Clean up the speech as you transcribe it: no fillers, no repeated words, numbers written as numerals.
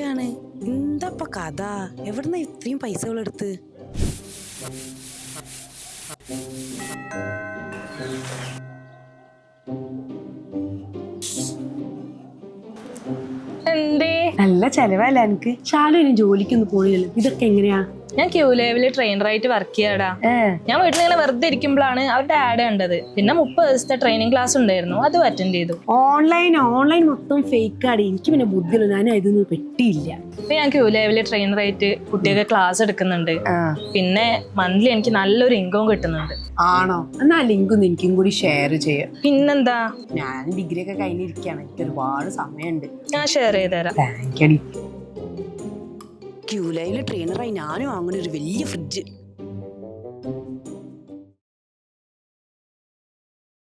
ശരിയാണ്. എന്താ കഥ? എവിടുന്ന ഇത്രയും പൈസകൾ എടുത്ത്? എന്തേ നല്ല ചെലവല്ല എനിക്ക്. ശാലു ഇനി ജോലിക്കൊന്നും പോണില്ലല്ലോ. ഇതൊക്കെ എങ്ങനെയാ? ഞാൻ ക്യൂ ലെവലിൽ ട്രെയിനറായിട്ട് വർക്ക് ചെയ്യാടാ. ഞാൻ വീട്ടിൽ ഇങ്ങനെ വെറുതെ ഇരിക്കുമ്പോഴാണ് അവരുടെ ആഡ് കണ്ടത്. പിന്നെ 30 ദിവസത്തെ ട്രെയിനിങ് ക്ലാസ് ഉണ്ടായിരുന്നു, അതും അറ്റൻഡ് ചെയ്തു. ഓൺലൈൻ മൊത്തം ഫേക്ക് ആടി. എനിക്ക് പിന്നെ ബുദ്ധിയില്ല, ഞാൻ ഇതൊന്നും പെട്ടിയില്ല. ഇപ്പൊ ഞാൻ ക്യൂ ലെവലിൽ ട്രെയിനറായിട്ട് കുട്ടികൾക്ക് ക്ലാസ് എടുക്കുന്നുണ്ട്. പിന്നെ മന്ത്ലി എനിക്ക് നല്ലൊരു ഇൻകം കിട്ടുന്നുണ്ട്. ആണോ? എന്നാ ലിങ്ക് ഒന്ന് എനിക്കും കൂടി ഷെയർ ചെയ്യാം. പിന്നെന്താ, ഞാൻ ഡിഗ്രി ഒക്കെ കഴിഞ്ഞിരിക്കുകയാണ്. എനിക്ക് ഒരുപാട് സമയമുണ്ട്. ഞാൻ ഷെയർ ചെയ്തുതരാം. Thank you. ക്യൂലൈല് ട്രെയിനറായി ഞാനും വാങ്ങുന്ന ഒരു വലിയ ഫ്രിഡ്ജ്.